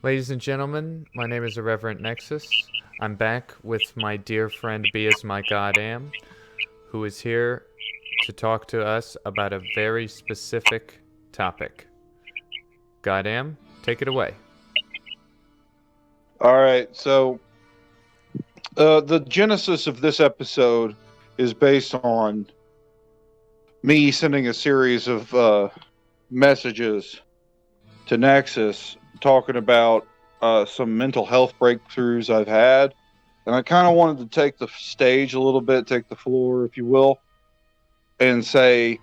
Ladies and gentlemen, my name is Irreverent Nexus. I'm back with my dear friend Be As My Goddamn, who is here to talk to us about a very specific topic. Goddamn, take it away. All right, so the genesis of this episode is based on me sending a series of messages to Nexus talking about some mental health breakthroughs I've had. And I kind of wanted to take the stage a little bit, take the floor, if you will, and say,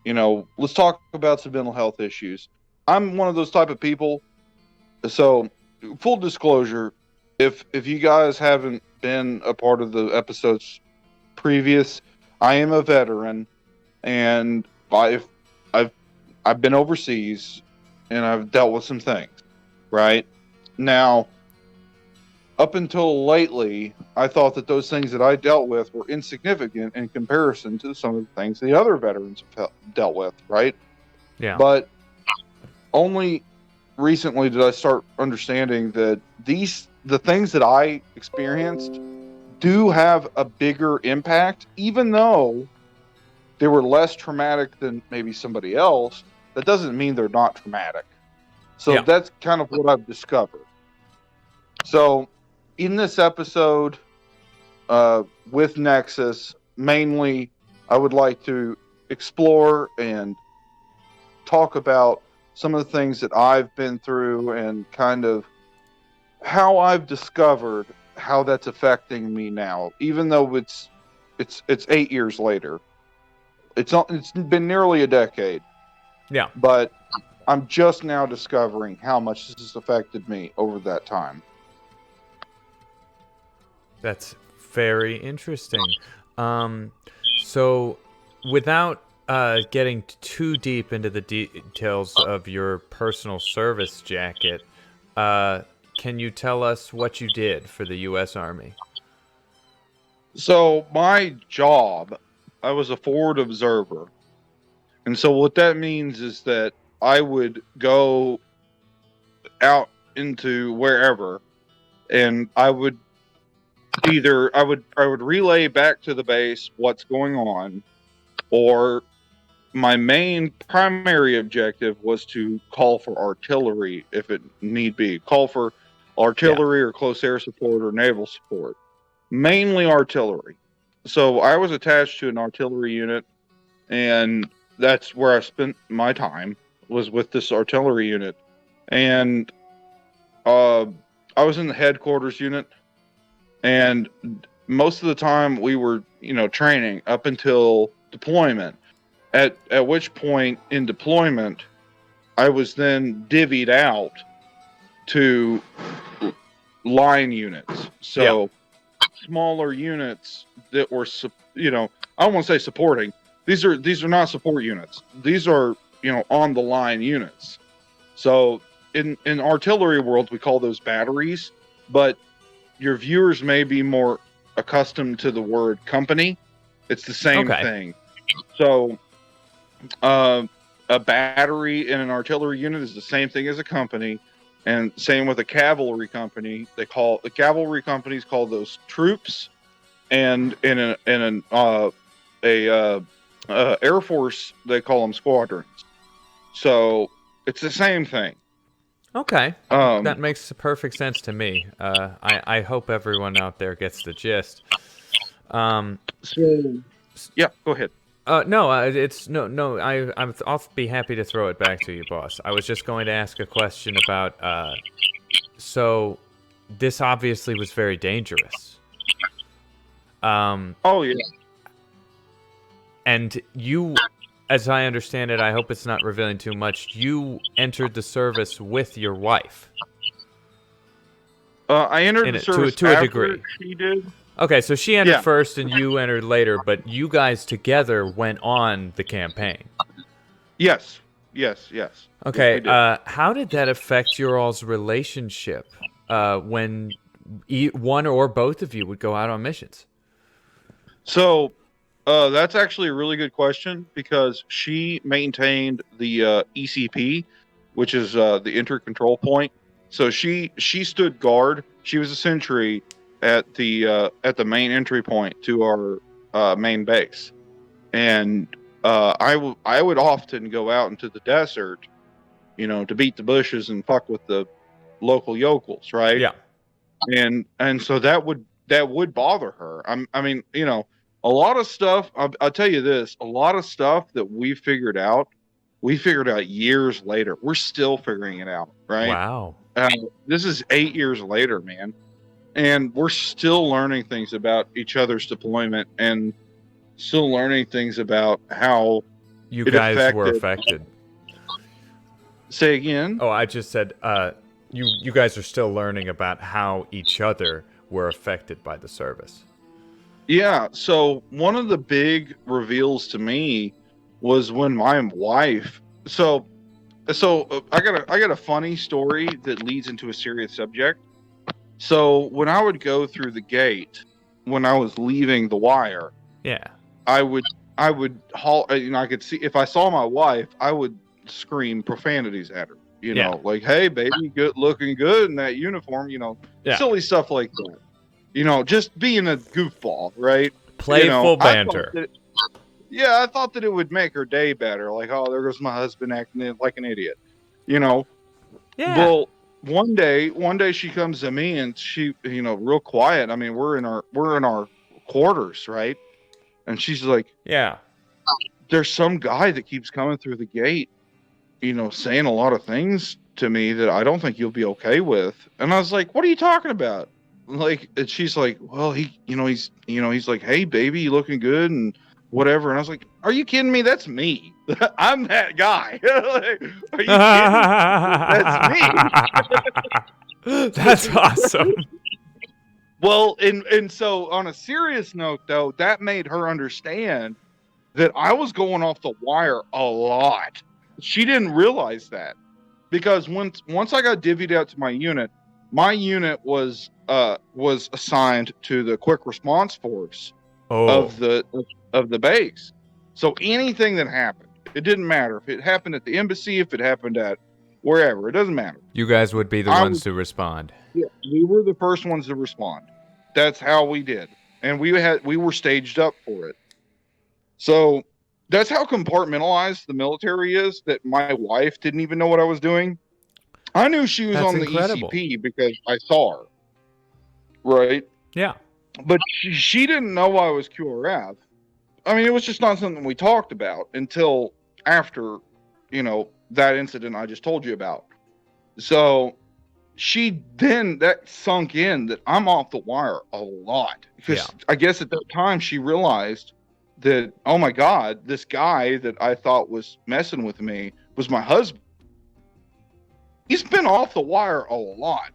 let's talk about some mental health issues. I'm one of those type of people. So, full disclosure, if you guys haven't been a part of the episodes previous, I am a veteran, and I've been overseas, and I've dealt with some things. Right now, up until lately, I thought that those things that I dealt with were insignificant in comparison to some of the things the other veterans have dealt with. Right, Yeah. but only recently did I start understanding that the things that I experienced do have a bigger impact, even though they were less traumatic than maybe somebody else. That doesn't mean they're not traumatic. So Yeah. that's kind of what I've discovered. So in this episode with Nexus, mainly I would like to explore and talk about some of the things that I've been through and kind of how I've discovered how that's affecting me now, even though it's 8 years later. It's been nearly a decade, Yeah. but I'm just now discovering how much this has affected me over that time. That's very interesting. So, without getting too deep into the details of your personal service jacket, can you tell us what you did for the U.S. Army? So my job, I was a forward observer. And so what that means is that I would go out into wherever, and I would relay back to the base what's going on, or my main primary objective was to call for artillery if it need be. Call for Yeah. artillery or close air support or naval support. Mainly artillery. So I was attached to an artillery unit, and that's where I spent my time, was with this artillery unit. And I was in the headquarters unit, and most of the time we were, training up until deployment. At which point in deployment, I was then divvied out to line units. So smaller units that were, I don't want to say supporting. These are not support units. These are, on the line units. So in artillery world, we call those batteries, but your viewers may be more accustomed to the word company. It's the same Okay. thing. So a battery in an artillery unit is the same thing as a company, and same with a cavalry company. The cavalry companies call those troops, and in an Air Force they call them squadrons. So it's the same thing. Okay. Um, That makes perfect sense to me. I hope everyone out there gets the gist. Um, so yeah, go ahead. no, it's no. I'll be happy to throw it back to you, boss. I was just going to ask a question about. So, this obviously was very dangerous. Oh yeah. And you, as I understand it, I hope it's not revealing too much. You entered the service with your wife. I entered In the it to service to a after degree. she did. Okay, so she entered Yeah. first and you entered later, but you guys together went on the campaign. Yes. Yes. Yes. Yes, Okay, we did. how did that affect your all's relationship when one or both of you would go out on missions? So that's actually a really good question, because she maintained the ECP, which is the entry control point. So she stood guard. She was a sentry at the main entry point to our main base, and I would often go out into the desert, to beat the bushes and fuck with the local yokels, right? Yeah. And so that would bother her. I mean, a lot of stuff. I'll tell you this: a lot of stuff that we figured out years later. We're still figuring it out, right? Wow. This is 8 years later, man, and we're still learning things about each other's deployment and still learning things about how You it guys were affected. affected. Say again. Oh, I just said you guys are still learning about how each other were affected by the service. Yeah. So one of the big reveals to me was when my wife. So I got a funny story that leads into a serious subject. So when I would go through the gate, when I was leaving the wire, Yeah. I would haul. I could see if I saw my wife, I would scream profanities at her. Yeah. Like, "Hey, baby, good looking good in that uniform." Yeah. Silly stuff like that. Just being a goofball, right? Playful I thought banter. I thought that it would make her day better. Like, oh, there goes my husband acting like an idiot. You know. Yeah. Well, one day she comes to me and she, real quiet. I mean, we're in our quarters, right? And she's like, Yeah. "There's some guy that keeps coming through the gate, saying a lot of things to me that I don't think you'll be okay with." And I was like, "What are you talking about?" Like, and she's like, "Well, he's like, hey, baby, you looking good and whatever." And I was like, "Are you kidding me? That's me. I'm that guy." Like, are you kidding me? That's me. That's awesome. Well, and so on a serious note, though, that made her understand that I was going off the wire a lot. She didn't realize that because once I got divvied out to my unit was assigned to the quick response force Oh. of the base. So anything that happened, it didn't matter if it happened at the embassy, if it happened at wherever, it doesn't matter. You guys would be the ones to respond. Yeah, we were the first ones to respond. That's how we did, and we were staged up for it. So that's how compartmentalized the military is. That my wife didn't even know what I was doing. I knew she was That's on incredible. the ECP because I saw her, right? Yeah. But she didn't know I was QRF. I mean, it was just not something we talked about until after, that incident I just told you about. So that sunk in that I'm off the wire a lot because I guess at that time she realized that, oh my God, this guy that I thought was messing with me was my husband. He's been off the wire a lot.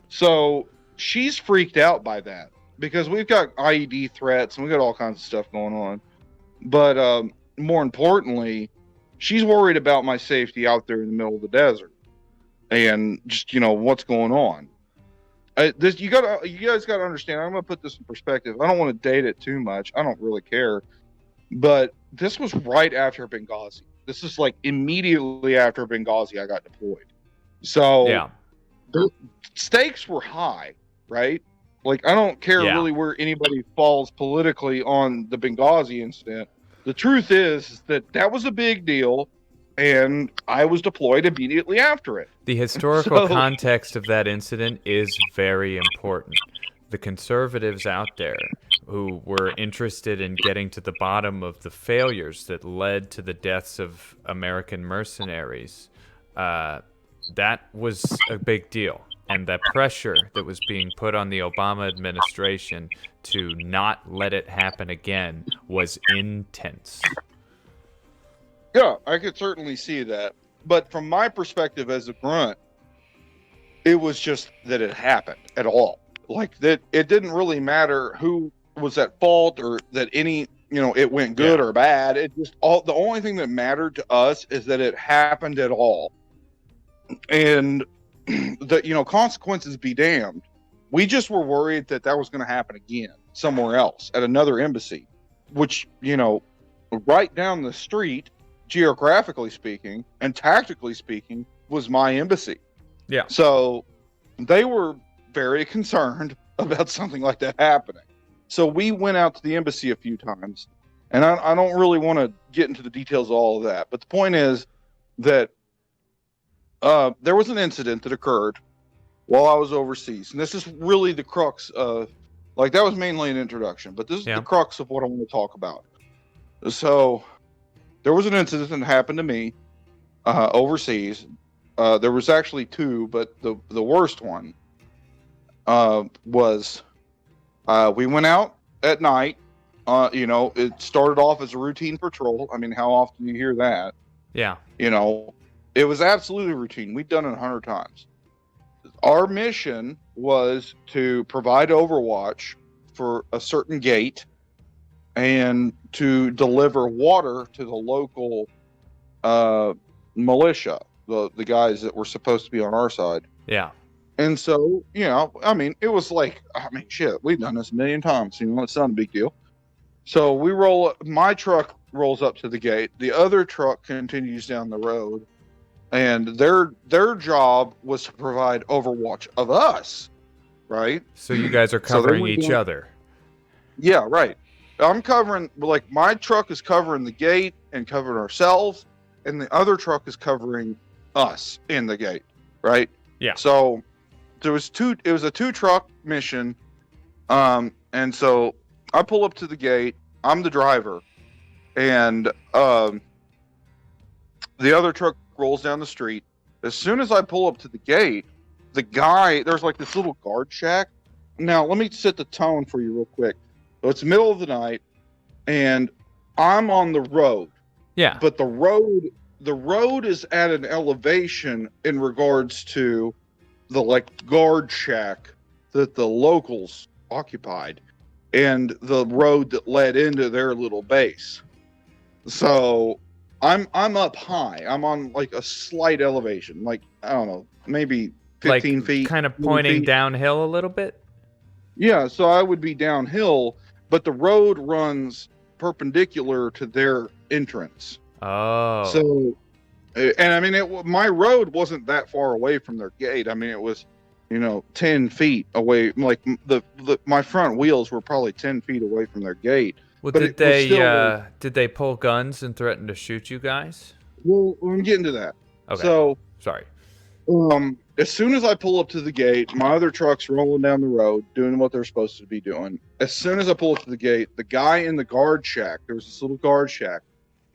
So she's freaked out by that because we've got IED threats and we've got all kinds of stuff going on. But more importantly, she's worried about my safety out there in the middle of the desert and just, what's going on. You guys got to understand. I'm going to put this in perspective. I don't want to date it too much. I don't really care. But this was right after Benghazi. This is like immediately after Benghazi, I got deployed. So the stakes were high, right? Like, I don't care really where anybody falls politically on the Benghazi incident. The truth is that was a big deal, and I was deployed immediately after it. The historical context of that incident is very important. The conservatives out there who were interested in getting to the bottom of the failures that led to the deaths of American mercenaries, that was a big deal. And that pressure that was being put on the Obama administration to not let it happen again was intense. Yeah, I could certainly see that. But from my perspective as a grunt, it was just that it happened at all. Like, that it didn't really matter who was at fault or that any, it went good or bad. It just the only thing that mattered to us is that it happened at all. And the consequences be damned. We just were worried that was going to happen again somewhere else at another embassy, which, right down the street, geographically speaking and tactically speaking, was my embassy. Yeah. So they were very concerned about something like that happening. So we went out to the embassy a few times, and I don't really want to get into the details of all of that. But the point is that there was an incident that occurred while I was overseas, and this is really the crux of, like, that was mainly an introduction, but this is the crux of what I want to talk about. So there was an incident that happened to me overseas. There was actually two, but the worst one was we went out at night. It started off as a routine patrol. I mean, how often do you hear that? Yeah. It was absolutely routine. We'd done it 100 times. Our mission was to provide overwatch for a certain gate and to deliver water to the local militia, the guys that were supposed to be on our side. Yeah. And so, it was like, shit, we've done this a million times. It's not a big deal. So my truck rolls up to the gate. The other truck continues down the road. And their job was to provide overwatch of us, right? So you guys are covering each other. Yeah, right. I'm covering, like, my truck is covering the gate and covering ourselves, and the other truck is covering us in the gate, right? Yeah. So it was a 2-truck mission. And so I pull up to the gate. I'm the driver, and the other truck rolls down the street. As soon as I pull up to the gate, there's like this little guard shack. Now, let me set the tone for you real quick. So it's the middle of the night, and I'm on the road. Yeah. But the road is at an elevation in regards to the, like, guard shack that the locals occupied and the road that led into their little base. So I'm up high. I'm on, like, a slight elevation, like, I don't know, maybe 15 feet. Kind of pointing downhill a little bit? Yeah, so I would be downhill, but the road runs perpendicular to their entrance. Oh. So, and I mean, my road wasn't that far away from their gate. I mean, it was, 10 feet away. Like, my front wheels were probably 10 feet away from their gate. Well, but did they pull guns and threaten to shoot you guys? Well, I'm getting to that. Okay. So, sorry. As soon as I pull up to the gate, my other truck's rolling down the road, doing what they're supposed to be doing. As soon as I pull up to the gate, the guy in the guard shack, there was this little guard shack,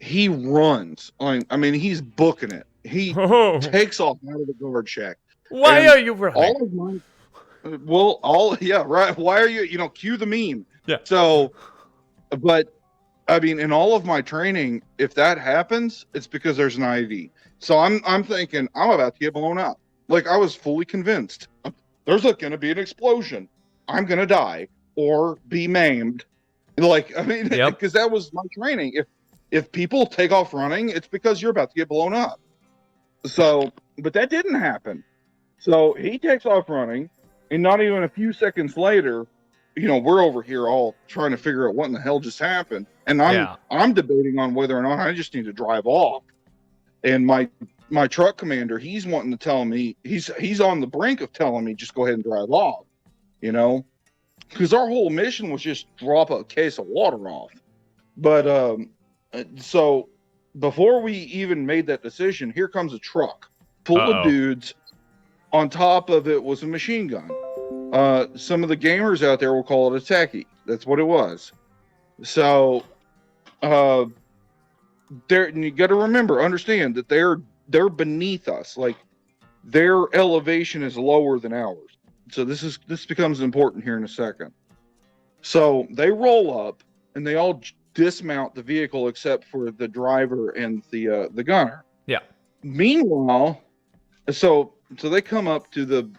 he runs. I mean, he's booking it. He takes off out of the guard shack. Why are you running? Yeah, right. Why are you, cue the meme. Yeah. So, but, I mean, in all of my training, if that happens, it's because there's an IV. So I'm thinking, I'm about to get blown up. Like, I was fully convinced. There's going to be an explosion. I'm going to die or be maimed. Like, I mean, because that was my training. If people take off running, it's because you're about to get blown up. So, but that didn't happen. So he takes off running, and not even a few seconds later, we're over here all trying to figure out what in the hell just happened. And I'm debating on whether or not I just need to drive off. And my truck commander, he's wanting to tell me, he's on the brink of telling me, just go ahead and drive off, because our whole mission was just drop a case of water off. But so before we even made that decision, here comes a truck full of dudes. On top of it was a machine gun. Some of the gamers out there will call it a techie. That's what it was. So you got to understand that they're beneath us. Like, their elevation is lower than ours. So this becomes important here in a second. So they roll up and they all dismount the vehicle except for the driver and the gunner. Yeah. Meanwhile, so they come up to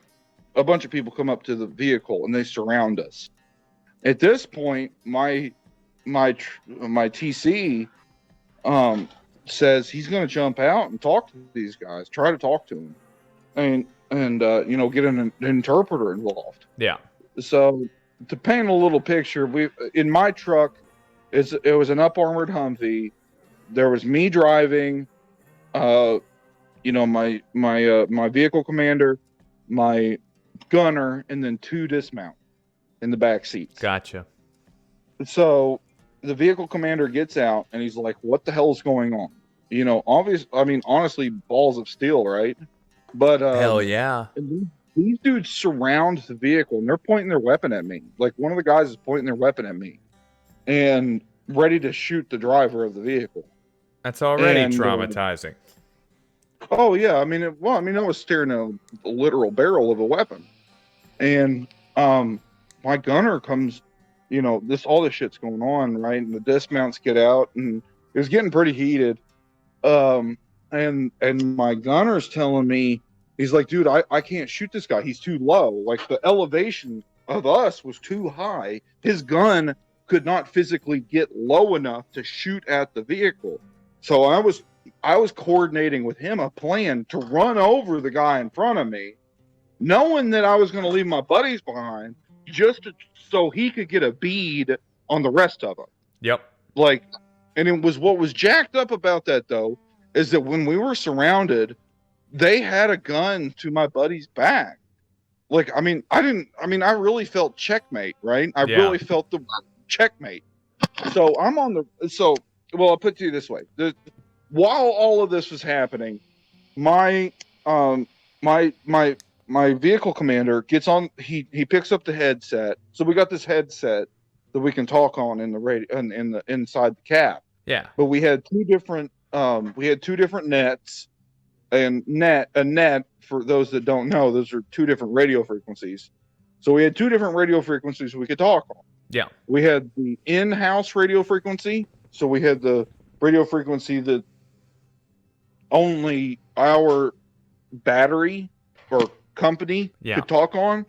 a bunch of people come up to the vehicle and they surround us. At this point, my TC says he's going to jump out and talk to these guys, try to talk to them, and get an interpreter involved. Yeah. So to paint a little picture, in my truck, it was an up-armored Humvee. There was me driving, my vehicle commander, my gunner, and then 2 dismount in the back seats. Gotcha. So the vehicle commander gets out and he's like, "What the hell's going on?" Honestly, balls of steel, right? But Hell yeah. and these dudes surround the vehicle and they're pointing their weapon at me. Like, one of the guys is pointing their weapon at me and ready to shoot the driver of the vehicle. That's already And traumatizing. oh yeah, I was staring at a literal barrel of a weapon. And my gunner comes, all this shit's going on, right? And the dismounts get out and it was getting pretty heated. And my gunner's telling me, he's like, "Dude, I can't shoot this guy. He's too low. Like, the elevation of us was too high. His gun could not physically get low enough to shoot at the vehicle." So I was coordinating with him a plan to run over the guy in front of me, knowing that I was going to leave my buddies behind so he could get a bead on the rest of them. Yep. Like, and it was, what was jacked up about that though, is that when we were surrounded, they had a gun to my buddy's back. Like, I really felt checkmate, right? I really felt the checkmate. So I'll put it to you this way. While all of this was happening, my vehicle commander gets on, he picks up the headset. So we got this headset that we can talk on in the radio in the inside the cab. Yeah. But we had two different nets, and a net, for those that don't know, those are 2 different radio frequencies. So we had 2 different radio frequencies we could talk on. Yeah. We had the in-house radio frequency. So we had the radio frequency that only our battery or company could talk on.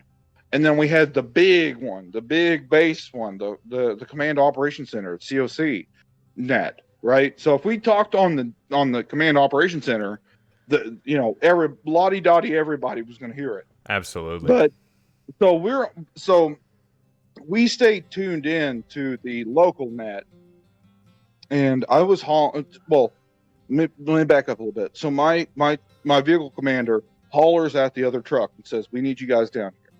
And then we had the big one, the big base one, the Command Operations Center, COC net, right? So if we talked on the Command Operations Center, every lottie-dottie, everybody was going to hear it. Absolutely. But so we stayed tuned in to the local net, and I was let me back up a little bit. So my vehicle commander hollers at the other truck and says, "We need you guys down here."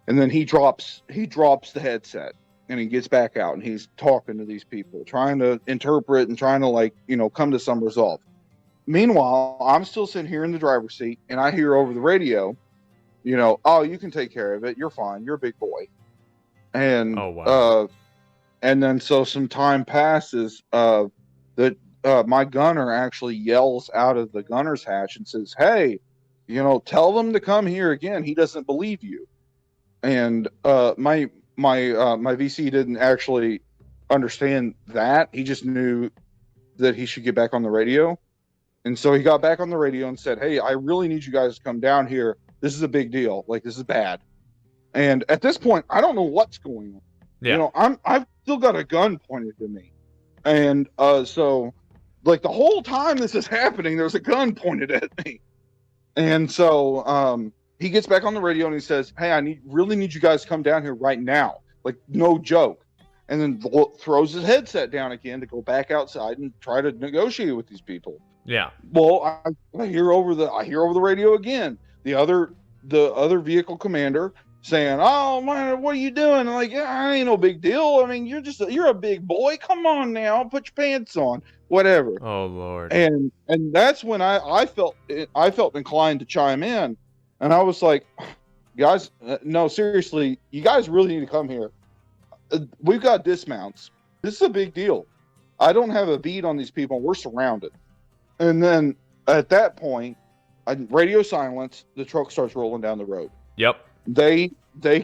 And then he drops the headset and he gets back out and he's talking to these people, trying to interpret and trying to come to some resolve. Meanwhile, I'm still sitting here in the driver's seat and I hear over the radio, "Oh, you can take care of it. You're fine. You're a big boy." And oh wow. And then so some time passes. My gunner actually yells out of the gunner's hatch and says, "Hey, tell them to come here again. He doesn't believe you." And my VC didn't actually understand that. He just knew that he should get back on the radio. And so he got back on the radio and said, "Hey, I really need you guys to come down here. This is a big deal. Like, this is bad." And at this point, I don't know what's going on. Yeah. I've still got a gun pointed to me. And so, like, the whole time this is happening, there's a gun pointed at me. And so he gets back on the radio and he says, "Hey, I really need you guys to come down here right now. Like, no joke." And then throws his headset down again to go back outside and try to negotiate with these people. Yeah. Well, I hear over the radio again the other vehicle commander saying, "Oh man, what are you doing?" I'm like, "Yeah, I ain't no big deal. I mean, you're a big boy. Come on now, put your pants on, whatever." Oh Lord. And that's when I felt inclined to chime in, and I was like, "Guys, no, seriously, you guys really need to come here. We've got dismounts. This is a big deal. I don't have a bead on these people. We're surrounded." And then at that point, radio silence. The truck starts rolling down the road. Yep. They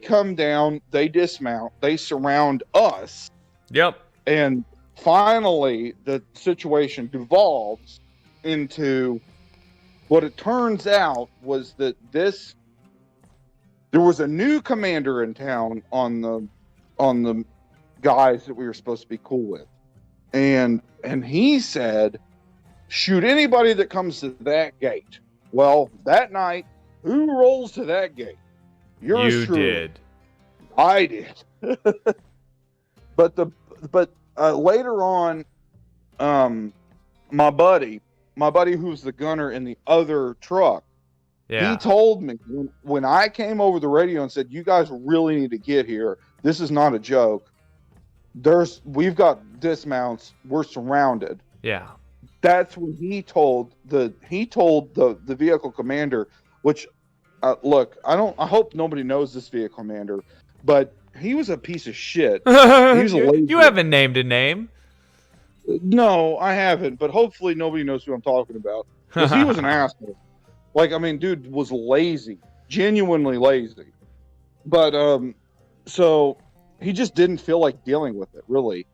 come down. They dismount. They surround us. Yep. And finally, the situation devolves into what it turns out was that there was a new commander in town on the guys that we were supposed to be cool with, and he said, "Shoot anybody that comes to that gate." Well, that night, who rolls to that gate? You did. I did. But later on, my buddy who's the gunner in the other truck, He Yeah. told me when I came over the radio and said, "You guys really need to get here. This is not a joke. We've got dismounts. We're surrounded." Yeah. That's when he told the vehicle commander, which look, I hope nobody knows this vehicle commander, but he was a piece of shit. He was a You lazy. haven't named a name. No, I haven't, but hopefully nobody knows who I'm talking about because he was an asshole. Like, I mean, dude was lazy, genuinely lazy. But so he just didn't feel like dealing with it, really.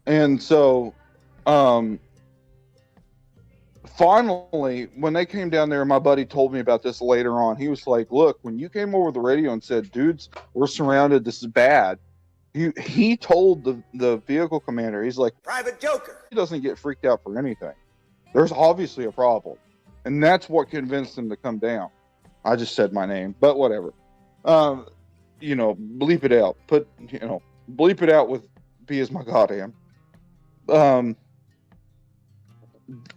And so, um, finally, when they came down there, my buddy told me about this later on. He was like, "Look, when you came over the radio and said, 'Dudes, we're surrounded. This is bad,' he told the vehicle commander, he's like, Private Joker. He doesn't get freaked out for anything. There's obviously a problem, and that's what convinced him to come down." I just said my name, but whatever. Bleep it out. Bleep it out with "be as my goddamn."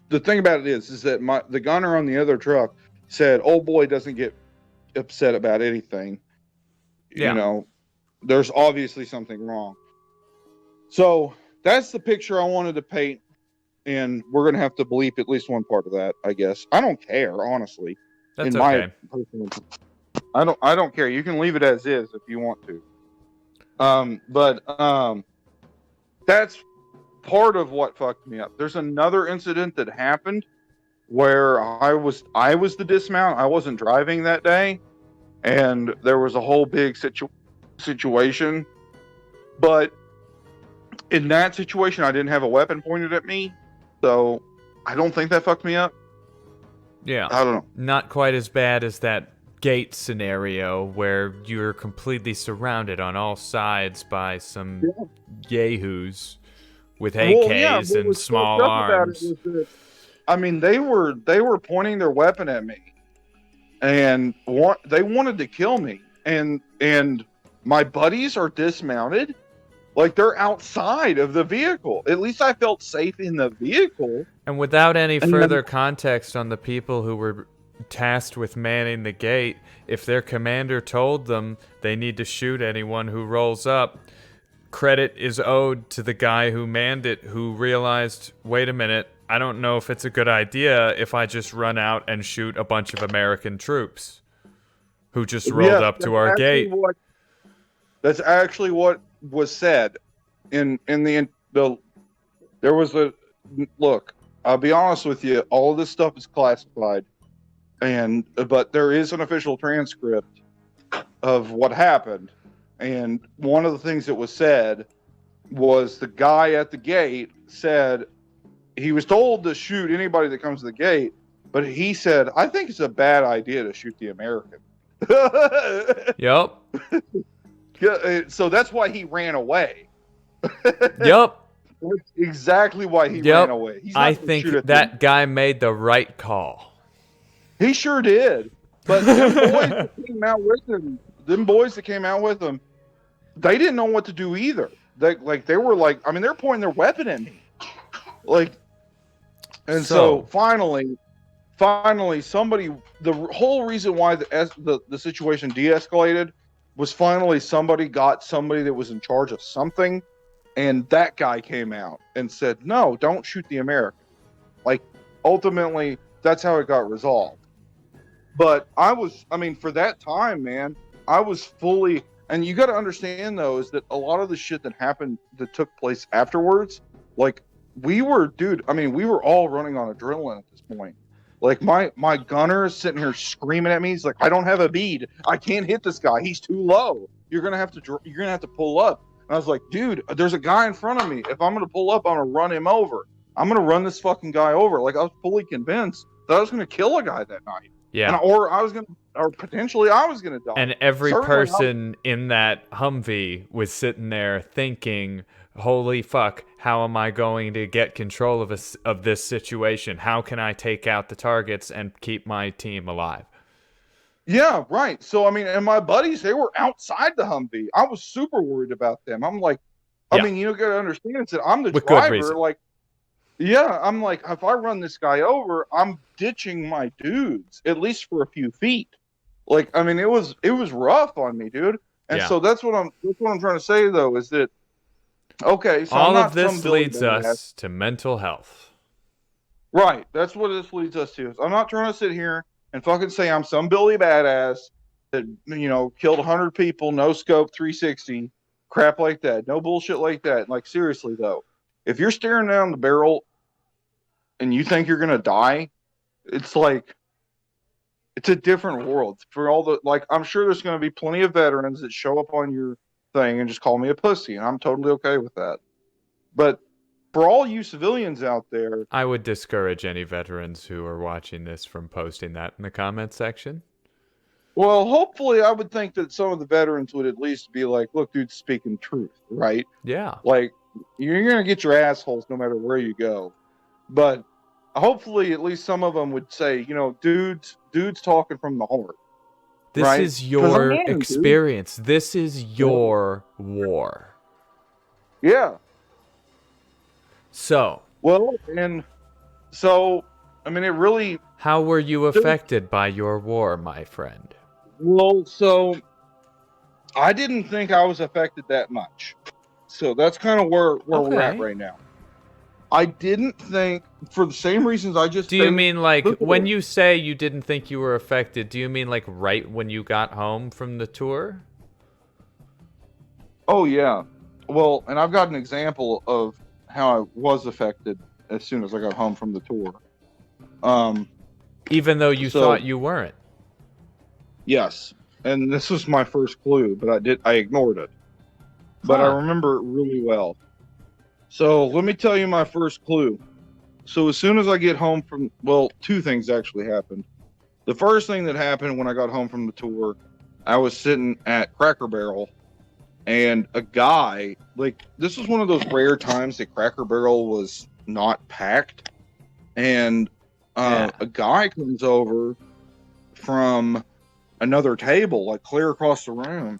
The thing about it is that the gunner on the other truck said, "Old boy doesn't get upset about anything. Yeah. There's obviously something wrong." So that's the picture I wanted to paint, and we're gonna have to bleep at least one part of that, I guess. I don't care, honestly. That's In my okay. personal, I don't care. You can leave it as is if you want to. But that's part of what fucked me up. There's another incident that happened where I was the dismount. I wasn't driving that day, and there was a whole big situation. But in that situation, I didn't have a weapon pointed at me, so I don't think that fucked me up. Yeah. I don't know. Not quite as bad as that gate scenario where you're completely surrounded on all sides by some yahoos with AKs and small arms. Was that, I mean, they were pointing their weapon at me, and they wanted to kill me. And my buddies are dismounted, like they're outside of the vehicle. At least I felt safe in the vehicle. And without any further context on the people who were tasked with manning the gate, if their commander told them they need to shoot anyone who rolls up, credit is owed to the guy who manned it, who realized, wait a minute, I don't know if it's a good idea if I just run out and shoot a bunch of American troops who just rolled up to our gate. That's actually what was said in the there was a look. I'll be honest with you, all of this stuff is classified, but there is an official transcript of what happened. And one of the things that was said was the guy at the gate said he was told to shoot anybody that comes to the gate, but he said, "I think it's a bad idea to shoot the American." Yep. So that's why he ran away. Yep. That's exactly why he ran away. I think that guy made the right call. He sure did. But them boys that came out with him, they didn't know what to do either. They were pointing their weapon at me. So finally somebody, the whole reason why the situation de-escalated was finally somebody got somebody that was in charge of something, and that guy came out and said, "No, don't shoot the American." Ultimately, that's how it got resolved. But for that time, man, I was fully, and you got to understand though, is that a lot of the shit that happened, that took place afterwards, we were all running on adrenaline at this point. My gunner is sitting here screaming at me. He's like, "I don't have a bead. I can't hit this guy. He's too low. You're gonna have to pull up." And I was like, "Dude, there's a guy in front of me. If I'm gonna pull up, I'm gonna run him over. I'm gonna run this fucking guy over." I was fully convinced that I was gonna kill a guy that night. Yeah. Or potentially I was gonna die. And every person in that Humvee was sitting there thinking, holy fuck, how am I going to get control of this situation? How can I take out the targets and keep my team alive? Yeah, right. So, and my buddies, they were outside the Humvee. I was super worried about them. I'm like, you gotta understand, it's that I'm the driver. Yeah, I'm like, if I run this guy over, I'm ditching my dudes at least for a few feet. Like, I mean, it was rough on me, dude. And Yeah. so that's what I'm trying to say though is that okay, so I'm All of not some this Billy leads badass. us to mental health. Right. That's what this leads us to. I'm not trying to sit here and fucking say I'm some Billy badass that killed 100 people, no scope, 360, crap like that. No bullshit like that. Like seriously though, if you're staring down the barrel and you think you're gonna die, it's like it's a different world for all the like. I'm sure there's gonna be plenty of veterans that show up on your thing and just call me a pussy, and I'm totally okay with that. But for all you civilians out there, I would discourage any veterans who are watching this from posting that in the comment section. well, hopefully, I would think that some of the veterans would at least be like, "Look, dude, speaking truth, right? Yeah. Like, you're gonna get your assholes no matter where you go." But hopefully, at least some of them would say, dudes talking from the heart, This right? is Because I your am, dude. experience. This is your war. Yeah. So, Well, and so I mean, it really. how were you affected by your war, my friend? Well, so I didn't think I was affected that much. So that's kind of where we're at Okay. right now. I didn't think, for the same reasons I just Do you stated mean like when before. you say you didn't think you were affected, do you mean like right when you got home from the tour? Oh yeah. Well, and I've got an example of how I was affected as soon as I got home from the tour. Um, Even though you so thought you weren't. yes, and this was my first clue, but I ignored it. But I Huh. remember it really well. So let me tell you my first clue. So as soon as I get home from, well, two things actually happened. The first thing that happened when I got home from the tour, I was sitting at Cracker Barrel, and a guy, like, this was one of those rare times that Cracker Barrel was not packed, and Yeah. a guy comes over from another table, like clear across the room,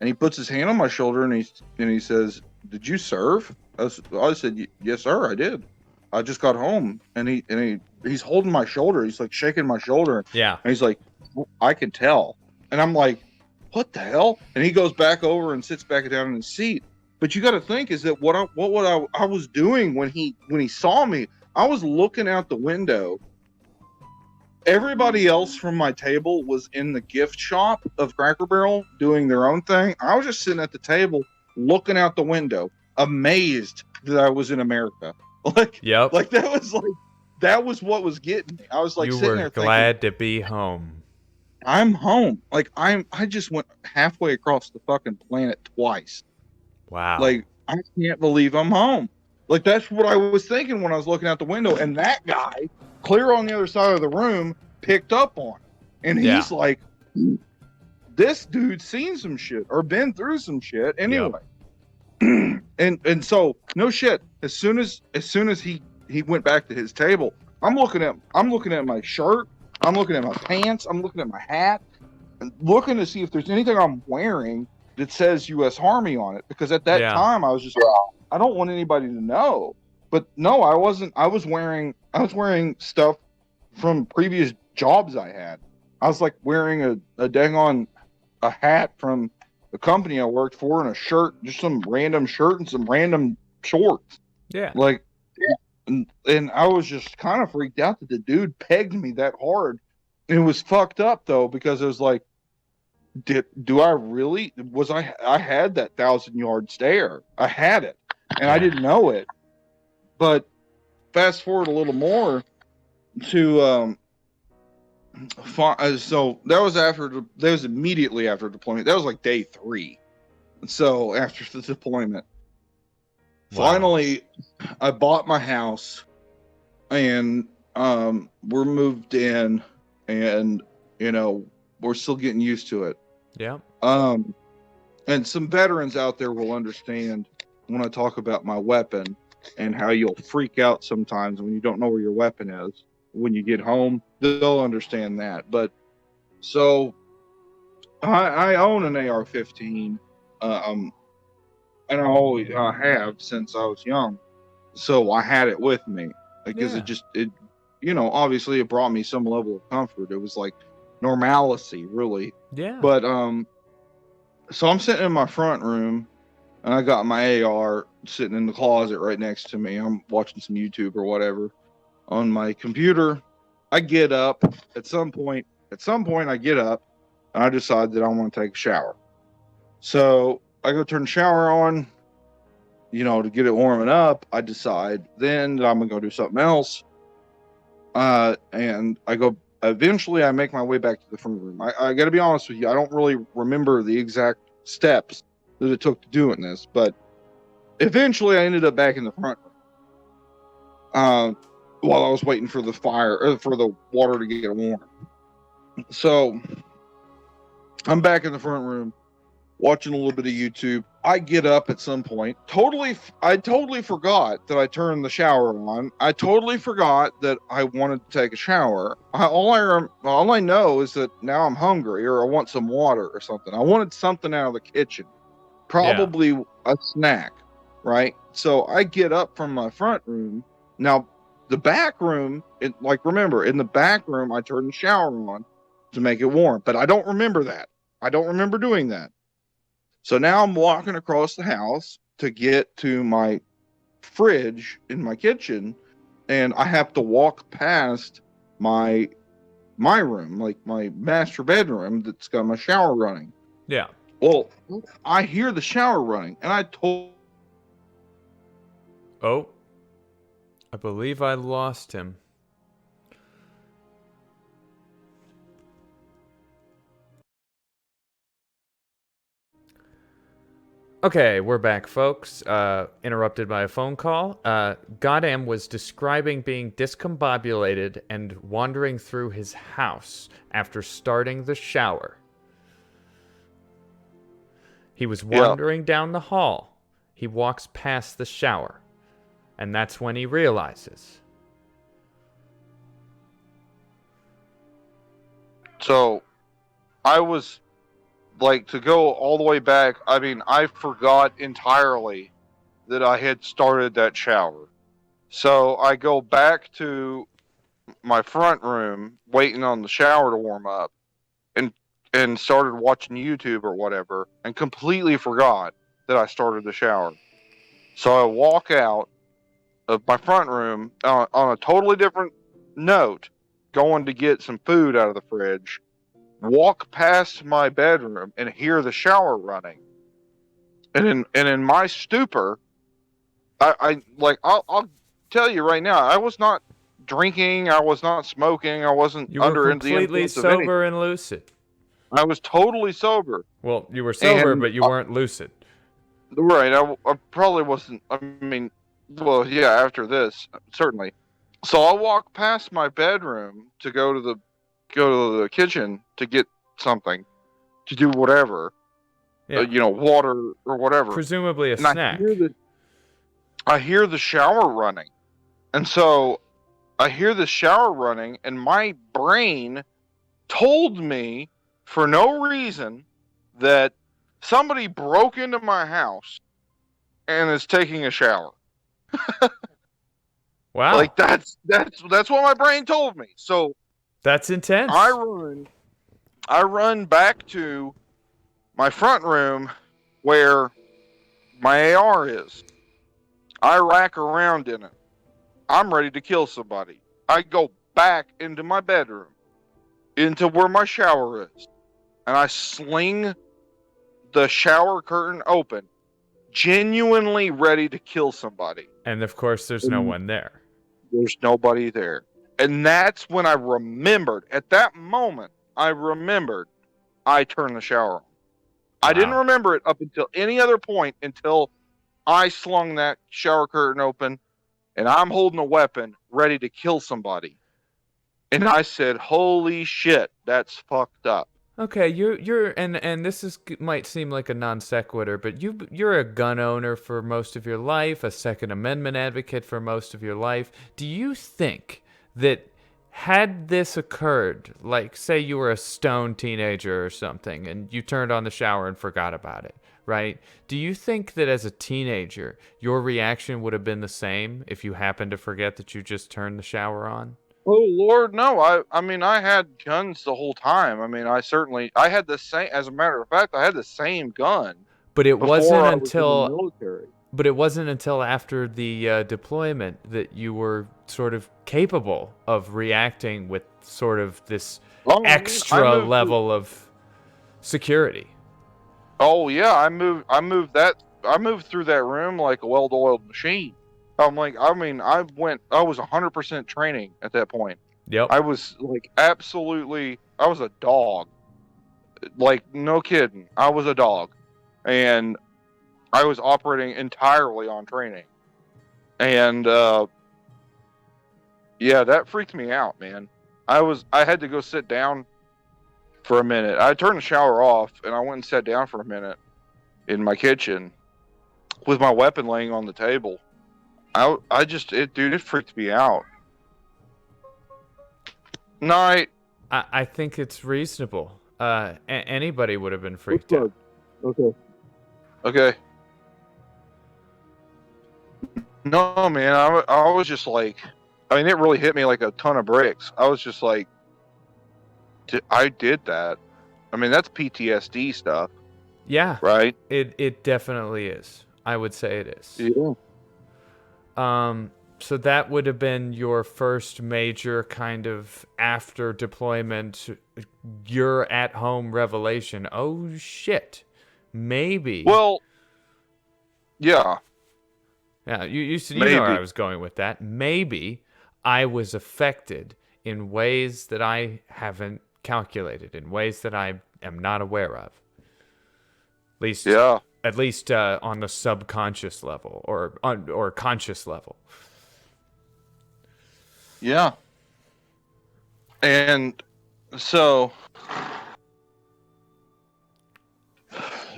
and he puts his hand on my shoulder and he says, "Did you serve?" I said, "Yes, sir, I did. I just got home." And he's holding my shoulder. He's like shaking my shoulder, Yeah. and he's like, "I can tell." And I'm like, "What the hell?" And he goes back over and sits back down in his seat. But you got to think is that what I was doing when he saw me, I was looking out the window. Everybody else from my table was in the gift shop of Cracker Barrel doing their own thing. I was just sitting at the table looking out the window, amazed that I was in America. Like, Yep. like that was what was getting me. I was like You sitting were there thinking, glad to be home. I'm home. Like I just went halfway across the fucking planet twice. Wow. Like, I can't believe I'm home. Like, that's what I was thinking when I was looking out the window. And that guy, clear on the other side of the room, picked up on it. And Yeah. he's like, this dude's seen some shit or been through some shit Yep. anyway. and so no shit. As soon as he went back to his table, I'm looking at my shirt, I'm looking at my pants, I'm looking at my hat, and looking to see if there's anything I'm wearing that says U.S. Army on it. Because at that Yeah. time I was just I don't want anybody to know. But no, I wasn't. I was wearing stuff from previous jobs I had. I was like wearing a dang on a hat from the company I worked for and a shirt, just some random shirt and some random shorts. Yeah. Like, and I was just kind of freaked out that the dude pegged me that hard. And it was fucked up though, because it was like, do I really, I had that 1,000-yard stare. I had it and I Yeah. didn't know it. But fast forward a little more to, so that was immediately after deployment. That was like day 3. So after the deployment, Wow. finally, I bought my house, and we're moved in, and we're still getting used to it. Yep. And some veterans out there will understand when I talk about my weapon and how you'll freak out sometimes when you don't know where your weapon is. When you get home, they'll understand that. But so I own an AR-15, and I always have since I was young. so I had it with me because Yeah. it obviously it brought me some level of comfort. It was like normalcy, really. Yeah. But so I'm sitting in my front room, and I got my AR sitting in the closet right next to me. I'm watching some YouTube or whatever on my computer. I get up at some point. At some point, I get up and I decide that I want to take a shower. So I go turn the shower on, to get it warming up. I decide then that I'm gonna go do something else. And I go. Eventually, I make my way back to the front room. I got to be honest with you. I don't really remember the exact steps that it took to doing this, but eventually, I ended up back in the front room. While I was waiting for the for the water to get warm. So I'm back in the front room watching a little bit of YouTube. I get up at some point. I totally forgot that I turned the shower on. I totally forgot that I wanted to take a shower. All I know is that now I'm hungry, or I want some water or something. I wanted something out of the kitchen, Yeah. probably a snack, right? So I get up from my front room. Now, the back room, remember, in the back room, I turned the shower on to make it warm, but I don't remember that. I don't remember doing that. So now I'm walking across the house to get to my fridge in my kitchen, and I have to walk past my room, like my master bedroom that's got my shower running. Yeah. Well, I hear the shower running, and I told. Oh. I believe I lost him. Okay, we're back, folks. Interrupted by a phone call. Goddam was describing being discombobulated and wandering through his house after starting the shower. He was wandering down the hall. He walks past the shower. And that's when he realizes. So I was to go all the way back. I mean, I forgot entirely that I had started that shower. So I go back to my front room, waiting on the shower to warm up, and started watching YouTube or whatever, and completely forgot that I started the shower. So I walk out of my front room on a totally different note, going to get some food out of the fridge. Walk past my bedroom and hear the shower running, and in my stupor, I'll tell you right now, I was not drinking, I was not smoking, I wasn't You were under the completely influence of anything. sober and lucid. I was totally sober. Well, you were sober, And but you weren't lucid. right, I probably wasn't. I mean, well, yeah, after this, certainly. So I walk past my bedroom to go to the kitchen to get something, to do whatever, Yeah. water or whatever. Presumably a And snack. I hear the shower running, and so I hear the shower running, and my brain told me for no reason that somebody broke into my house and is taking a shower. Wow. Like that's what my brain told me. So that's intense. I run back to my front room where my AR is. I rack around in it. I'm ready to kill somebody. I go back into my bedroom, into where my shower is, and I sling the shower curtain open, genuinely ready to kill somebody. And of course, there's no one there. There's nobody there. And that's when I remembered. At that moment, I remembered I turned the shower on. Wow. I didn't remember it up until any other point until I slung that shower curtain open and I'm holding a weapon ready to kill somebody. And I said, holy shit, that's fucked up. Okay, and this might seem like a non sequitur, but you're a gun owner for most of your life, a Second Amendment advocate for most of your life. Do you think that had this occurred, like say you were a stoned teenager or something, and you turned on the shower and forgot about it, right? Do you think that as a teenager, your reaction would have been the same if you happened to forget that you just turned the shower on? Oh Lord, no. I mean, I had guns the whole time. I mean, I had the same. As a matter of fact, I had the same gun But it before wasn't I was in the until military. after the deployment that you were sort of capable of reacting with sort of this Oh man, I extra moved through. level of security. Oh yeah, I moved through that room like a well-oiled machine. I'm like, I mean, I was 100% training at that point. Yep. I was like absolutely, I was a dog. Like no kidding, I was a dog, and I was operating entirely on training. And yeah, that freaked me out, man. I had to go sit down for a minute. I turned the shower off and I went and sat down for a minute in my kitchen with my weapon laying on the table. Dude, it freaked me out. Night. I think it's reasonable. Anybody would have been What's freaked out. Okay. Okay. No, man, I was just like, I mean, it really hit me like a ton of bricks. I was just like, I did that. I mean, that's PTSD stuff, Yeah, right? it definitely is. I would say it is. Yeah. So that would have been your first major kind of after deployment, you're at home revelation. Oh shit. Maybe. Well, yeah, Yeah, you know where I maybe. was going with that. Maybe I was affected in ways that I haven't calculated, in ways that I am not aware of. Least Yeah, at least on the subconscious level or conscious level. yeah. And so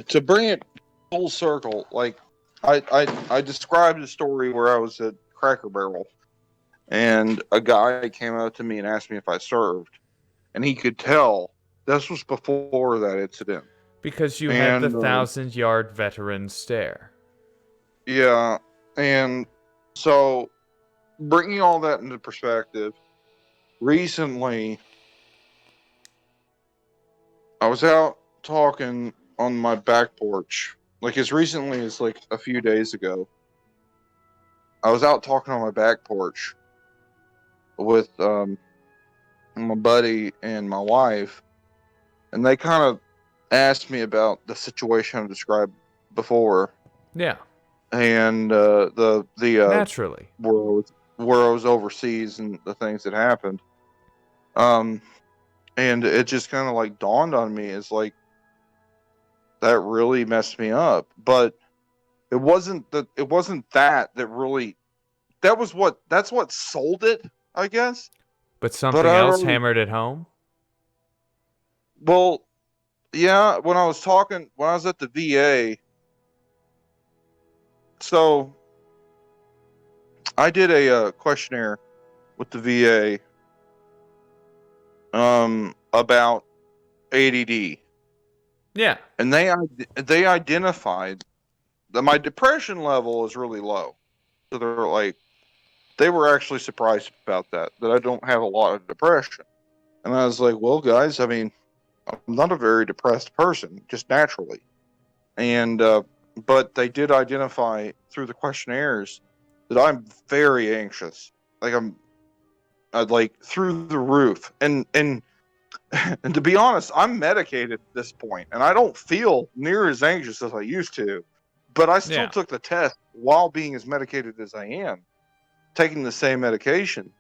to bring it full circle, like I described a story where I was at Cracker Barrel and a guy came up to me and asked me if I served, and he could tell this was before that incident. Because you had the And 1,000-yard veteran stare. yeah, and so bringing all that into perspective, recently I was out talking on my back porch, like as recently as like a few days ago. I was out talking on my back porch with my buddy and my wife, and they kind of asked me about the situation I described before, Yeah, and naturally. where I was overseas and the things that happened. Um, and it just kind of like dawned on me as like that really messed me up. But it wasn't that really that's what sold it, I guess. But But something I else already hammered it home? well, yeah, when I was at the VA, so I did a questionnaire with the VA about ADD, Yeah. and they identified that my depression level is really low. So they're like they were actually surprised about that I don't have a lot of depression. And I was like, well, guys, I mean, I'm not a very depressed person, just naturally. And but they did identify through the questionnaires that I'm very anxious. Like I'd like through the roof. And and to be honest, I'm medicated at this point, and I don't feel near as anxious as I used to. But I still Yeah. took the test while being as medicated as I am, taking the same medication.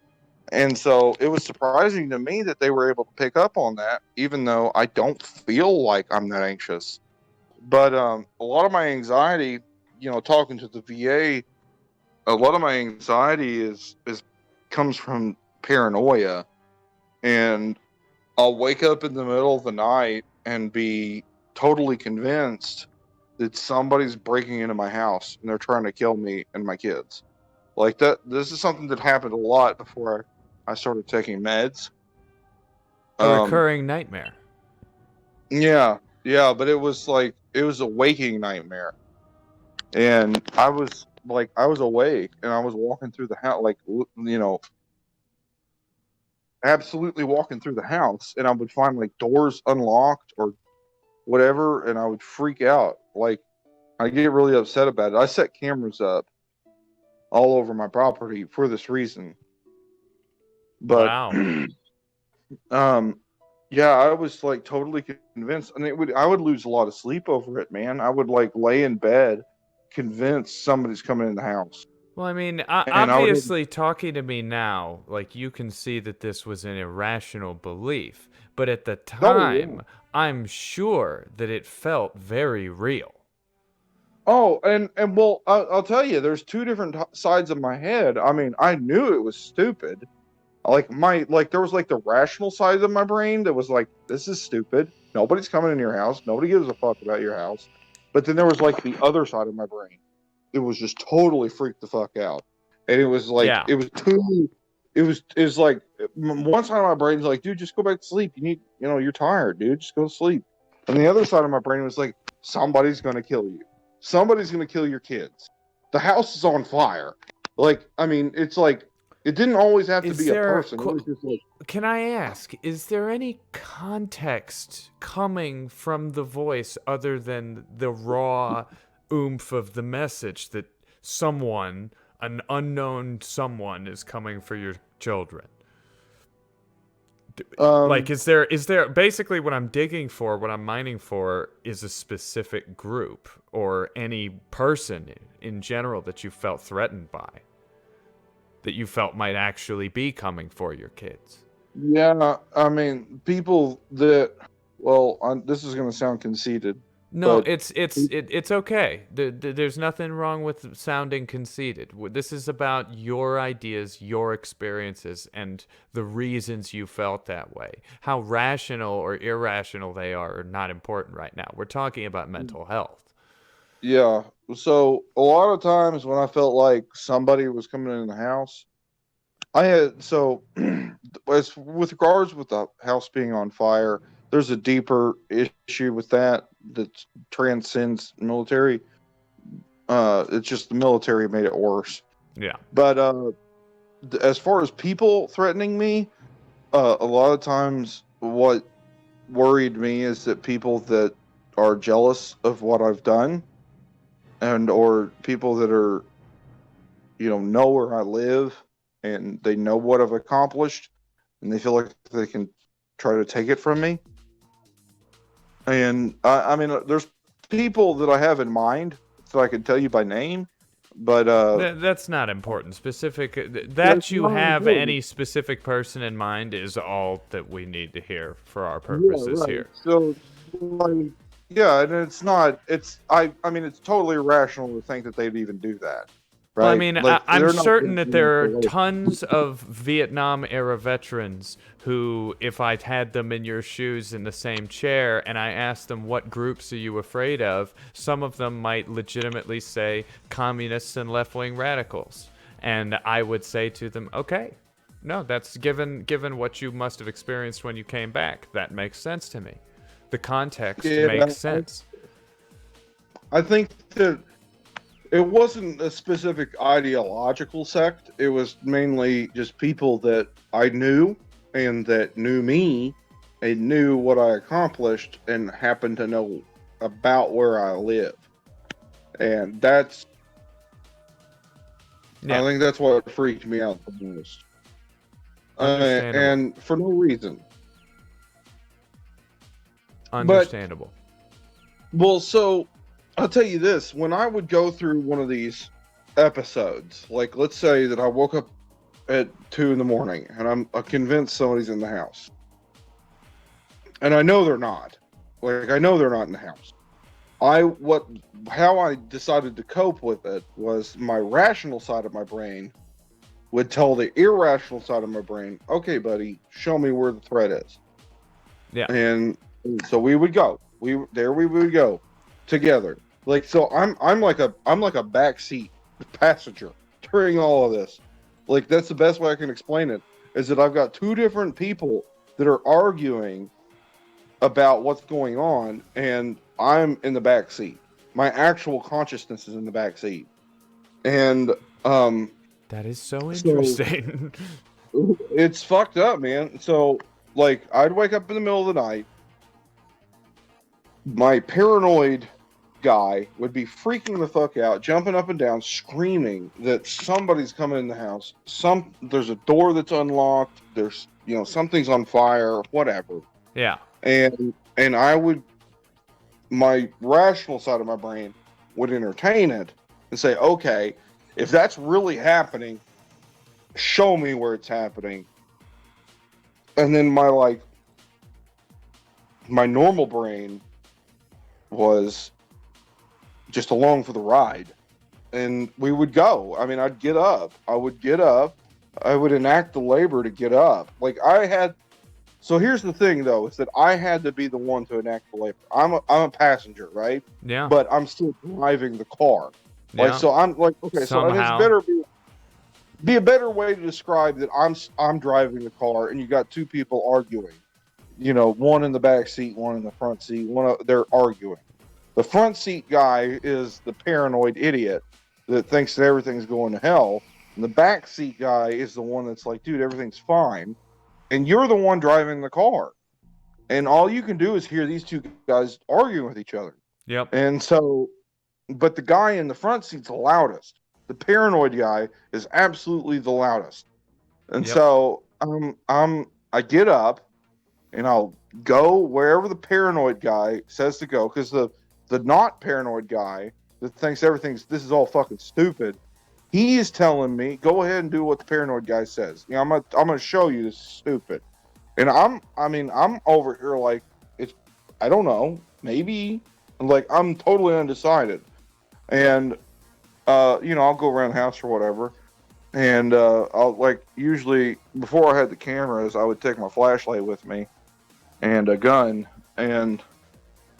And so it was surprising to me that they were able to pick up on that, even though I don't feel like I'm that anxious. But a lot of my anxiety, talking to the VA, a lot of my anxiety is comes from paranoia, and I'll wake up in the middle of the night and be totally convinced that somebody's breaking into my house and they're trying to kill me and my kids. Like that. This is something that happened a lot before I started taking meds. A Um, recurring nightmare. yeah, Yeah, but it was a waking nightmare, and I was awake and I was walking through the house, absolutely walking through the house, and I would find like doors unlocked or whatever, and I would freak out. Like I get really upset about it. I set cameras up all over my property for this reason. But Wow. um yeah, I was like totally convinced, and I would lose a lot of sleep over it, man. I would like lay in bed convinced somebody's coming in the house. Well, I mean, And I would have, obviously, talking to me now, like, you can see that this was an irrational belief. But at the oh time, I'm sure that it felt very real. oh, and well, I'll tell you, there's two different sides of my head. I mean, I knew it was stupid. There was like the rational side of my brain that was like, this is stupid. Nobody's coming in your house. Nobody gives a fuck about your house. But then there was like the other side of my brain. It was just totally freaked the fuck out. And it was like Yeah. it was like one side of my brain's like, dude, just go back to sleep. You're tired, dude. Just go to sleep. And the other side of my brain was like, somebody's gonna kill you. Somebody's gonna kill your kids. The house is on fire. Like, I mean, it's like it didn't always have to Is be a there, person. It was just like, can I ask, is there any context coming from the voice other than the raw oomph of the message that someone, an unknown someone, is coming for your children? Like, um, is there basically what I'm digging for, what I'm mining for, is a specific group or any person in general that you felt threatened by, that you felt might actually be coming for your kids? yeah, I mean, people that, well, this is gonna sound conceited, No, but it's okay. There's nothing wrong with sounding conceited. This is about your ideas, your experiences, and the reasons you felt that way. How rational or irrational they are not important right now. We're talking about mental health. yeah. So a lot of times when I felt like somebody was coming in the house, I had so as with regards with the house being on fire, there's a deeper issue with that transcends military. It's just the military made it worse. Yeah. But as far as people threatening me, a lot of times what worried me is that people that are jealous of what I've done, and or people that are know where I live, and they know what I've accomplished, and they feel like they can try to take it from me. And I mean, there's people that I have in mind that I can tell you by name, but That's not important. Specific that's that you not have important. any specific person in mind is all that we need to hear for our Yeah, purposes right. here. So, like, yeah, and it's not. I mean, it's totally irrational to think that they'd even do that, Well, I right? mean, Like, I'm they're not certain going that to there are away. tons of Vietnam era veterans who, if I'd had them in your shoes in the same chair and I asked them what groups are you afraid of, some of them might legitimately say communists and left wing radicals. And I would say to them, okay, no, that's given what you must have experienced when you came back. That makes sense to me. The context Yeah, makes sense. I think that it wasn't a specific ideological sect. It was mainly just people that I knew and that knew me and knew what I accomplished and happened to know about where I live. And I Yeah, think that's what freaked me out the most. understandable. And for no reason. But, Understandable. well, so I'll tell you this, when I would go through one of these episodes, like let's say that I woke up at 2 in the morning and I'm convinced somebody's in the house. And I know they're not. Like, I know they're not in the house. How I decided to cope with it was my rational side of my brain would tell the irrational side of my brain, okay, buddy, show me where the threat is. Yeah. And so we would go. We would go together. Like, so I'm like a backseat passenger during all of this. Like, that's the best way I can explain it, is that I've got two different people that are arguing about what's going on, and I'm in the back seat. My actual consciousness is in the back seat, and That is so so interesting. it's fucked up, man. So like, I'd wake up in the middle of the night. My paranoid guy would be freaking the fuck out, jumping up and down, screaming that somebody's coming in the house. There's a door that's unlocked. There's something's on fire, whatever. Yeah. And I would, my rational side of my brain would entertain it and say, okay, if that's really happening, show me where it's happening. And then my normal brain was just along for the ride. And we would go. I mean, I'd get up. I would get up. I would enact the labor to get up. So here's the thing, though, is that I had to be the one to enact the labor. I'm a passenger, right? Yeah. But I'm still driving the car. Yeah. So I'm like, okay, so and it's Somehow. better be a better way to describe that I'm driving the car and you got two people arguing. One in the back seat, one in the front seat. They're arguing. The front seat guy is the paranoid idiot that thinks that everything's going to hell. And the back seat guy is the one that's like, dude, everything's fine. And you're the one driving the car. And all you can do is hear these two guys arguing with each other. Yep. And so, but the guy in the front seat's the loudest. The paranoid guy is absolutely the loudest. And Yep. so I get up and I'll go wherever the paranoid guy says to go, because the not paranoid guy that thinks this is all fucking stupid, he is telling me, go ahead and do what the paranoid guy says. I'm gonna show you this is stupid. And I'm over here like, I don't know, maybe, like, I'm totally undecided. And I'll go around the house or whatever. And I'll, like, usually before I had the cameras, I would take my flashlight with me and a gun, and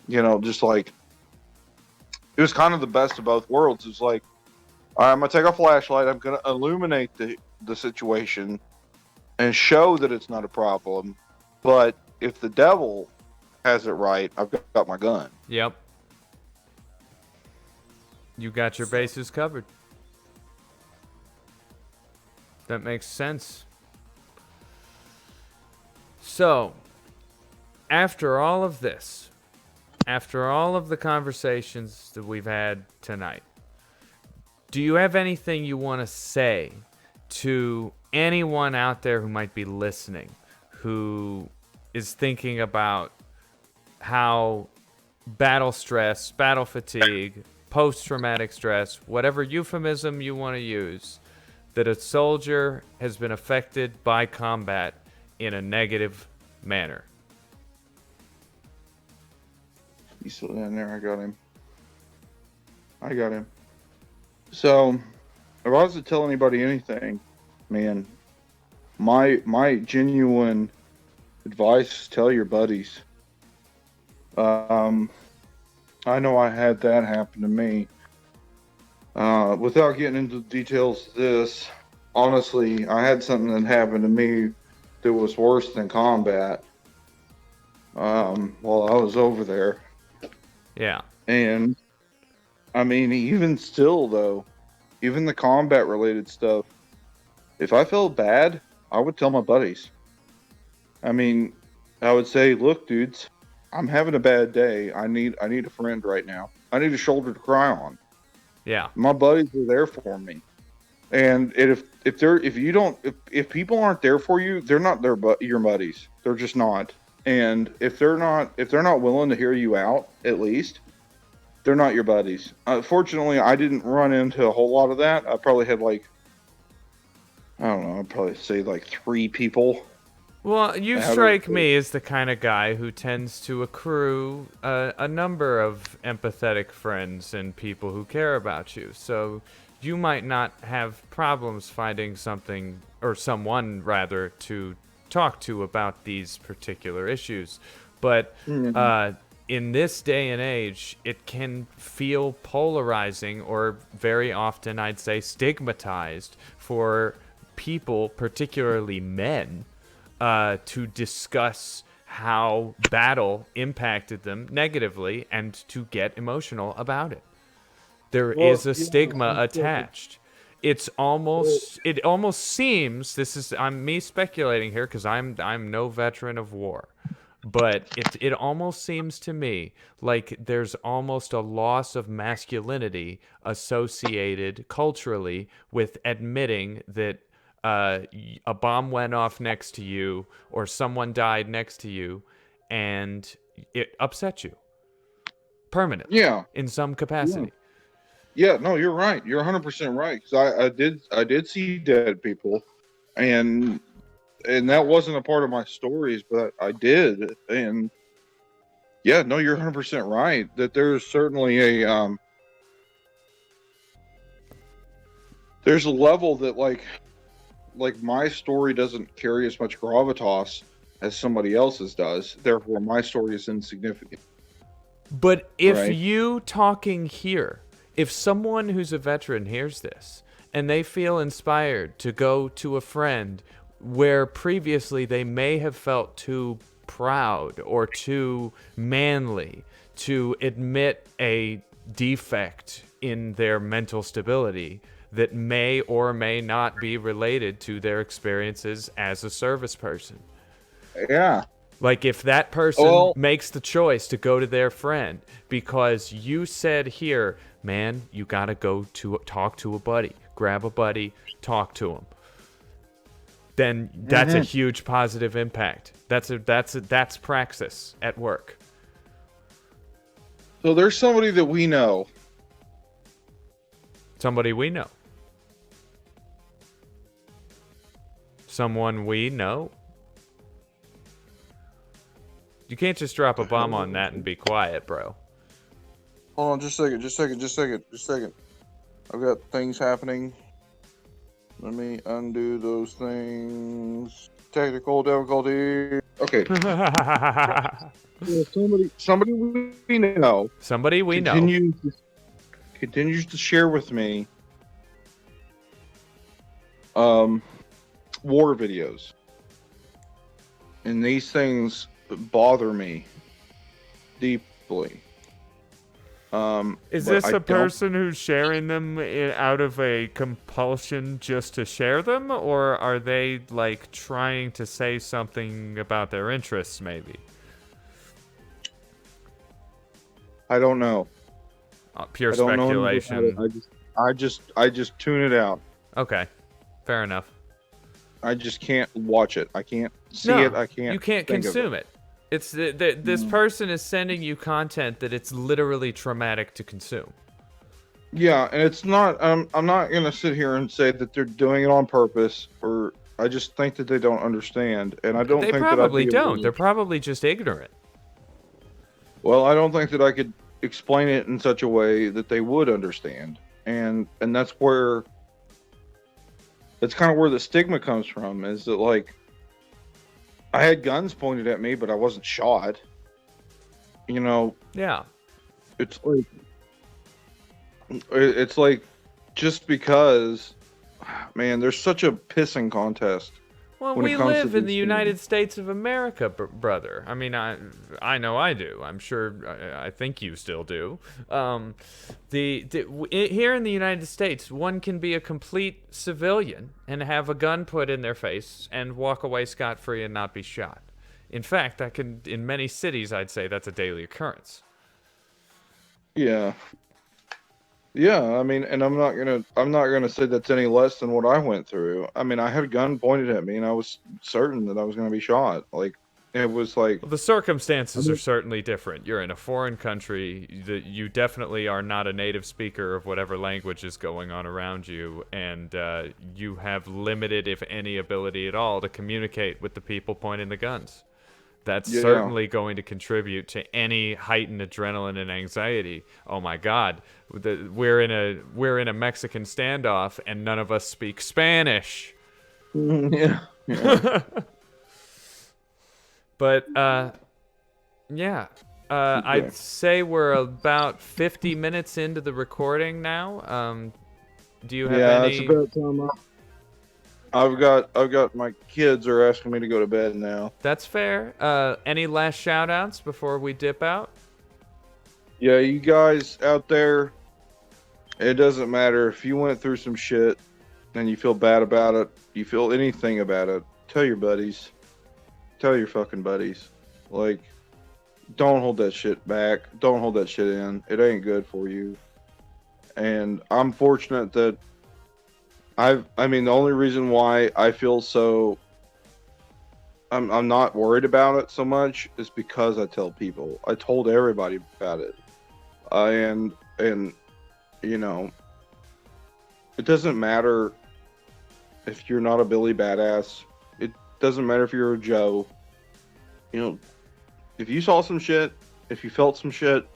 just like, it was kind of the best of both worlds. It's like, I'm gonna take a flashlight, I'm gonna illuminate the situation and show that it's not a problem, but if the devil has it right, I've got my gun. Yep. You got your bases covered. That makes sense. So, after all of this, after all of the conversations that we've had tonight, do you have anything you want to say to anyone out there who might be listening, who is thinking about how battle stress, battle fatigue, post-traumatic stress, whatever euphemism you want to use, that a soldier has been affected by combat in a negative manner? He's still down there. I got him. So, if I was to tell anybody anything, man, my genuine advice is tell your buddies. I know I had that happen to me. Without getting into the details of this, honestly, I had something that happened to me that was worse than combat while I was over there. Yeah. And, I mean, even still, though, even the combat-related stuff, if I felt bad, I would tell my buddies. I mean, I would say, look, dudes, I'm having a bad day. I need a friend right now. I need a shoulder to cry on. Yeah. My buddies are there for me. And if people aren't there for you, they're not your buddies. They're just not. And if they're not willing to hear you out, at least, they're not your buddies. Fortunately, I didn't run into a whole lot of that. I probably had I don't know, I'd probably say 3 people. Well, you strike me as the kind of guy who tends to accrue a number of empathetic friends and people who care about you. So you might not have problems finding something, or someone rather, to talk to about these particular issues. But in this day and age, it can feel polarizing, or very often I'd say stigmatized, for people, particularly men, to discuss how battle impacted them negatively and to get emotional about it. There Well, is a yeah, stigma so- attached. It almost seems, this is, I'm me speculating here because I'm no veteran of war, but it almost seems to me like there's almost a loss of masculinity associated culturally with admitting that a bomb went off next to you or someone died next to you, and it upset you permanently yeah, in some yeah, capacity. yeah. No, you're right. You're 100% right. Because I did see dead people, and that wasn't a part of my stories, but I did. And yeah, no, you're 100% right. That there's certainly there's a level that like my story doesn't carry as much gravitas as somebody else's does. Therefore, my story is insignificant. But if Right? you talking here, if someone who's a veteran hears this and they feel inspired to go to a friend where previously they may have felt too proud or too manly to admit a defect in their mental stability that may or may not be related to their experiences as a service person. Yeah. Like if that person Well, makes the choice to go to their friend because you said here, man, you got to go to talk to a buddy, grab a buddy, talk to him. Then that's a mhm. huge positive impact. That's praxis at work. So there's somebody that we know. Somebody we know. Someone we know. You can't just drop a bomb on that and be quiet, bro. Hold on, just a second, just a second. I've got things happening. Let me undo those things. Technical difficulty. Okay. Yeah, somebody we know Somebody we know. continues to share with me war videos, and these things bother me deeply. Is But this I a don't. person who's sharing them out of a compulsion just to share them, or are they like trying to say something about their interests, maybe? I don't know. Pure I don't know anything about it. speculation. I just tune it out. Okay, fair enough. I just can't watch it. I can't see it. No, I can't you can't think of it. consume it. It's this person is sending you content that it's literally traumatic to consume. Yeah, and it's not. I'm not gonna sit here and say that they're doing it on purpose, or I just think that they don't understand, and I don't They think that I'd probably be able don't. to. They're probably just ignorant. Well, I don't think that I could explain it in such a way that they would understand, and that's kind of where the stigma comes from. Is that like I had guns pointed at me, but I wasn't shot. You know, Yeah. it's like it's like just because, man, there's such a pissing contest Well, when it we comes to live in the these things. United States of America, brother. I mean, I know I do. I'm sure. I think you still do. Here in the United States, one can be a complete civilian and have a gun put in their face and walk away scot-free and not be shot. In fact, that can in many cities, I'd say that's a daily occurrence. Yeah, yeah. I mean, and I'm not gonna say that's any less than what I went through. I mean, I had a gun pointed at me, and I was certain that I was gonna be shot. Like it was like, Well, the circumstances are certainly different. You're in a foreign country. You definitely are not a native speaker of whatever language is going on around you, and you have limited, if any, ability at all to communicate with the people pointing the guns. That's yeah, certainly going to contribute to any heightened adrenaline and anxiety. Oh my God, we're in a Mexican standoff, and none of us speak Spanish. yeah, yeah. But yeah. Okay. I'd say we're about 50 minutes into the recording now. Do you have Yeah, it's any? about time. I've got my kids are asking me to go to bed now. That's fair. Any last shout outs before we dip out? Yeah, you guys out there, it doesn't matter if you went through some shit and you feel bad about it, you feel anything about it, tell your buddies. Tell your fucking buddies. Like, don't hold that shit back. Don't hold that shit in. It ain't good for you. And I'm fortunate that I mean, the only reason why I feel so I'm not worried about it so much is because I tell people. I told everybody about it. And you know, it doesn't matter if you're not a Billy Badass. It doesn't matter if you're a Joe. You know, if you saw some shit, if you felt some shit,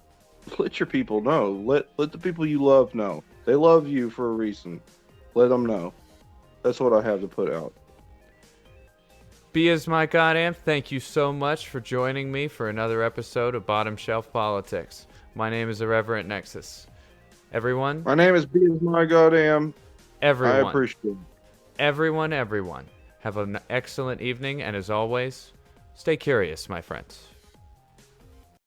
let your people know. Let the people you love know. They love you for a reason. Let them know. That's what I have to put out. Be as my goddamn, thank you so much for joining me for another episode of Bottom Shelf Politics. My name is Irreverent Nexus. Everyone, My name is B as my goddamn. I everyone, appreciate it. everyone, have an excellent evening, and as always, stay curious, my friends.